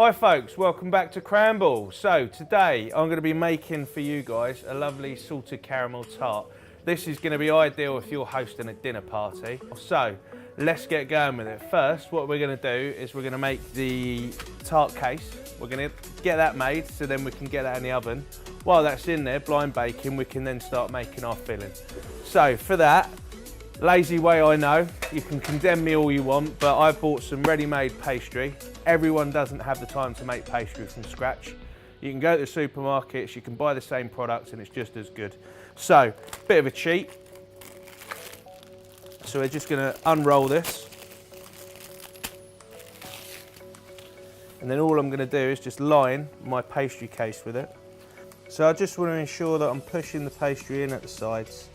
Hi folks, welcome back to Cramble. So today I'm going to be making for you guys a lovely salted caramel tart. This is going to be ideal if you're hosting a dinner party. So let's get going with it. First, what we're going to do is we're going to make the tart case. We're going to get that made so then we can get that in the oven. While that's in there, blind baking, we can then start making our filling. So for that, lazy way I know, you can condemn me all you want, but I bought some ready-made pastry. Everyone doesn't have the time to make pastry from scratch. You can go to the supermarkets, you can buy the same products and it's just as good. So, bit of a cheat. So we're just going to unroll this. And then all I'm going to do is just line my pastry case with it. So I just want to ensure that I'm pushing the pastry in at the sides,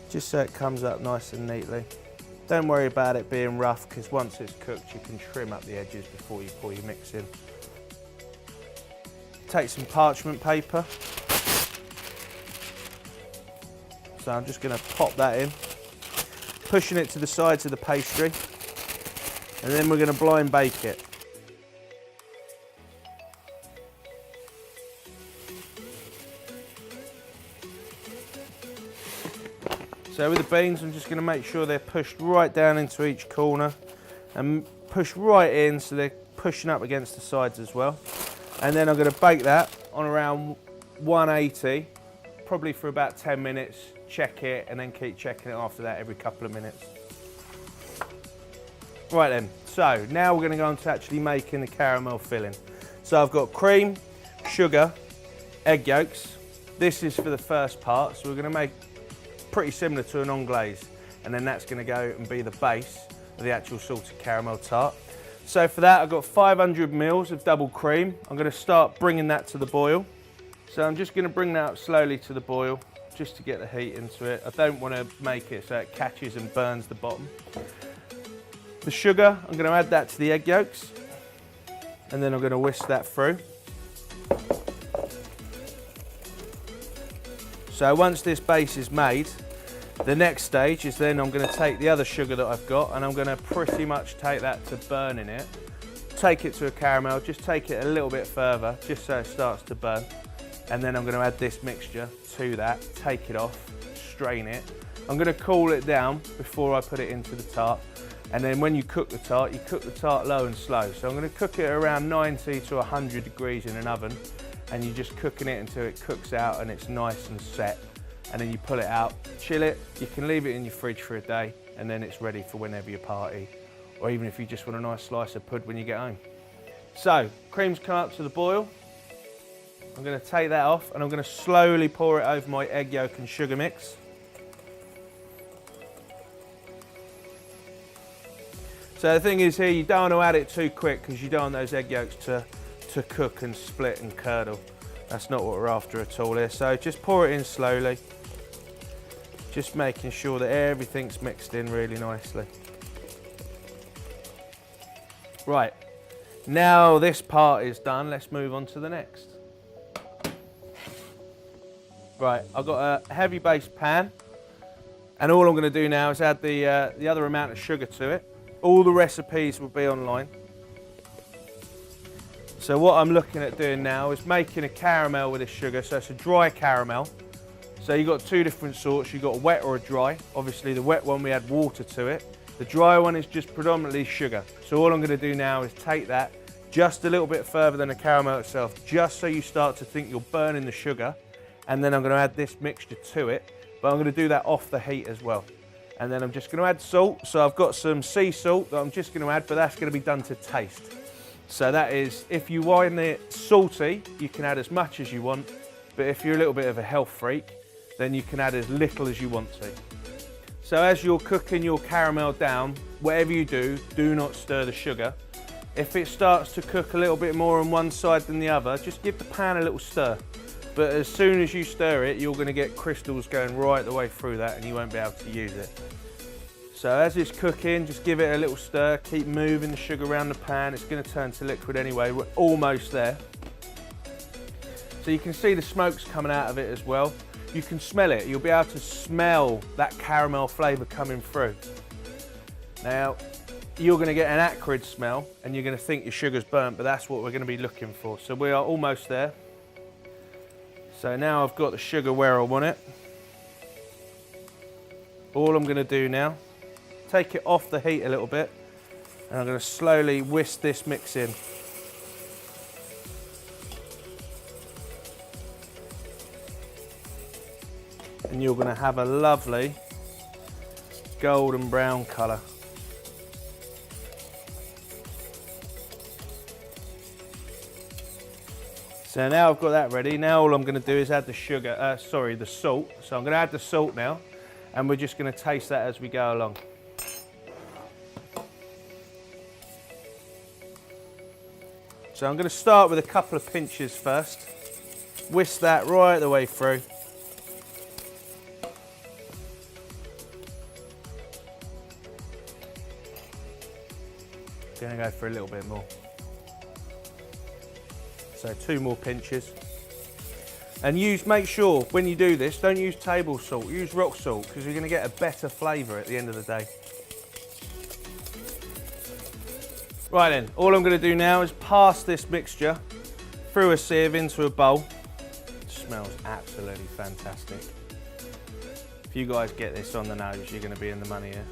just so it comes up nice and neatly. Don't worry about it being rough, because once it's cooked you can trim up the edges before you pour your mix in. Take some parchment paper. So I'm just going to pop that in, pushing it to the sides of the pastry, and then we're going to blind bake it. So with the beans, I'm just going to make sure they're pushed right down into each corner and push right in so they're pushing up against the sides as well. And then I'm going to bake that on around 180, probably for about 10 minutes, check it, and then keep checking it after that every couple of minutes. Right then, so now we're going to go on to actually making the caramel filling. So I've got cream, sugar, egg yolks. This is for the first part, so we're going to make pretty similar to an anglaise, and then that's going to go and be the base of the actual salted caramel tart. So for that I've got 500 ml of double cream. I'm going to start bringing that to the boil. So I'm just going to bring that up slowly to the boil just to get the heat into it. I don't want to make it so it catches and burns the bottom. The sugar, I'm going to add that to the egg yolks, and then I'm going to whisk that through. So once this base is made, the next stage is then I'm going to take the other sugar that I've got and I'm going to pretty much take that to burning it. Take it to a caramel, just take it a little bit further, just so it starts to burn. And then I'm going to add this mixture to that, take it off, strain it. I'm going to cool it down before I put it into the tart. And then when you cook the tart, you cook the tart low and slow. So I'm going to cook it around 90 to 100 degrees in an oven. And you're just cooking it until it cooks out and it's nice and set. And then you pull it out, chill it. You can leave it in your fridge for a day, and then it's ready for whenever you party, or even if you just want a nice slice of pud when you get home. So, cream's come up to the boil. I'm going to take that off and I'm going to slowly pour it over my egg yolk and sugar mix. So the thing is here, you don't want to add it too quick because you don't want those egg yolks to cook and split and curdle. That's not what we're after at all here. So just pour it in slowly, just making sure that everything's mixed in really nicely. Right, now this part is done, let's move on to the next. Right, I've got a heavy base pan, and all I'm going to do now is add the other amount of sugar to it. All the recipes will be online. So what I'm looking at doing now is making a caramel with this sugar, so it's a dry caramel. So you've got two different sorts, you've got a wet or a dry. Obviously the wet one we add water to it. The dry one is just predominantly sugar. So all I'm going to do now is take that just a little bit further than the caramel itself, just so you start to think you're burning the sugar. And then I'm going to add this mixture to it, but I'm going to do that off the heat as well. And then I'm just going to add salt. So I've got some sea salt that I'm just going to add, but that's going to be done to taste. So that is, if you want it salty, you can add as much as you want, but if you're a little bit of a health freak, then you can add as little as you want to. So as you're cooking your caramel down, whatever you do, do not stir the sugar. If it starts to cook a little bit more on one side than the other, just give the pan a little stir. But as soon as you stir it, you're going to get crystals going right the way through that and you won't be able to use it. So as it's cooking, just give it a little stir, keep moving the sugar around the pan. It's going to turn to liquid anyway, we're almost there. So you can see the smoke's coming out of it as well. You can smell it, you'll be able to smell that caramel flavour coming through. Now, you're going to get an acrid smell and you're going to think your sugar's burnt, but that's what we're going to be looking for. So we are almost there. So now I've got the sugar where I want it. All I'm going to do now, take it off the heat a little bit, and I'm going to slowly whisk this mix in. And you're going to have a lovely golden brown colour. So now I've got that ready. Now all I'm going to do is add the the salt. So I'm going to add the salt now, and we're just going to taste that as we go along. So I'm going to start with a couple of pinches first. Whisk that right the way through. Going to go for a little bit more. So 2 more pinches. And make sure when you do this, don't use table salt, use rock salt, because you're going to get a better flavour at the end of the day. Right then, all I'm going to do now is pass this mixture through a sieve into a bowl. It smells absolutely fantastic. If you guys get this on the nose, you're going to be in the money here.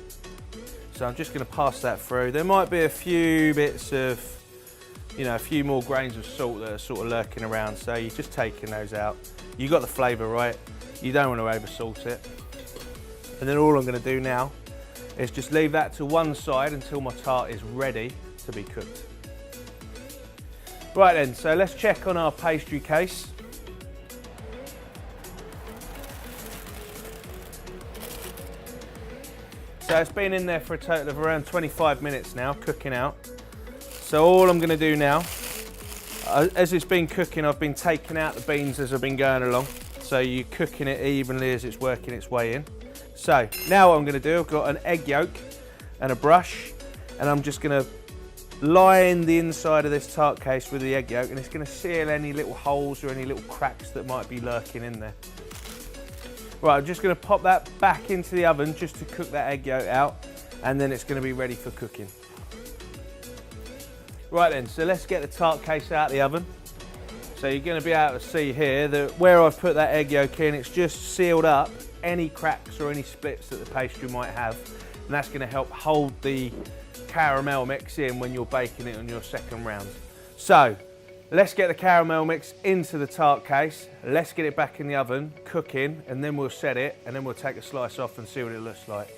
So I'm just going to pass that through. There might be a few bits of, a few more grains of salt that are sort of lurking around, so you're just taking those out. You got the flavour right, you don't want to over salt it. And then all I'm going to do now is just leave that to one side until my tart is ready to be cooked. Right then, so let's check on our pastry case. So it's been in there for a total of around 25 minutes now, cooking out. So all I'm going to do now, as it's been cooking, I've been taking out the beans as I've been going along. So you're cooking it evenly as it's working its way in. So now what I'm going to do, I've got an egg yolk and a brush, and I'm just going to line the inside of this tart case with the egg yolk, and it's going to seal any little holes or any little cracks that might be lurking in there. Right, I'm just going to pop that back into the oven just to cook that egg yolk out, and then it's going to be ready for cooking. Right then, so let's get the tart case out of the oven. So you're going to be able to see here that where I've put that egg yolk in, it's just sealed up any cracks or any splits that the pastry might have, and that's going to help hold the caramel mix in when you're baking it on your second round. So let's get the caramel mix into the tart case, let's get it back in the oven, cooking, and then we'll set it, and then we'll take a slice off and see what it looks like.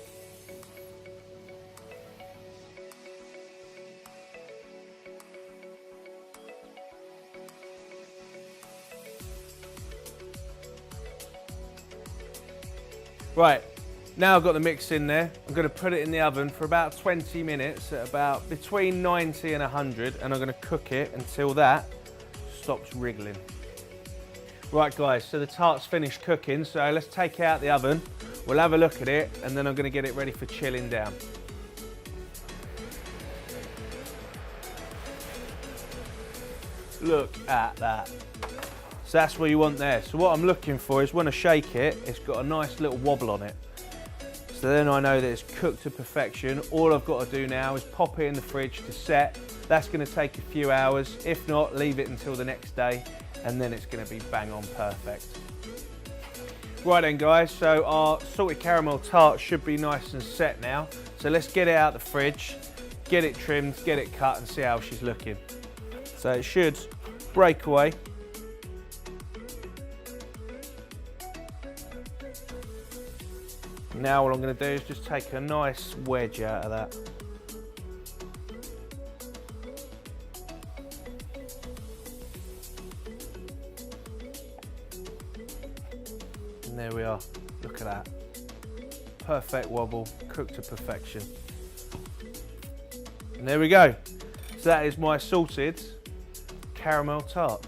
Right, now I've got the mix in there, I'm going to put it in the oven for about 20 minutes at about between 90 and 100, and I'm going to cook it until that stops wriggling. Right guys, so the tart's finished cooking, so let's take it out the oven, we'll have a look at it, and then I'm going to get it ready for chilling down. Look at that. So that's what you want there. So what I'm looking for is when I shake it, it's got a nice little wobble on it. So then I know that it's cooked to perfection. All I've got to do now is pop it in the fridge to set. That's going to take a few hours. If not, leave it until the next day, and then it's going to be bang on perfect. Right then guys, so our salted caramel tart should be nice and set now. So let's get it out of the fridge, get it trimmed, get it cut, and see how she's looking. So it should break away. Now what I'm going to do is just take a nice wedge out of that. And there we are, look at that. Perfect wobble, cooked to perfection. And there we go. So that is my salted caramel tart.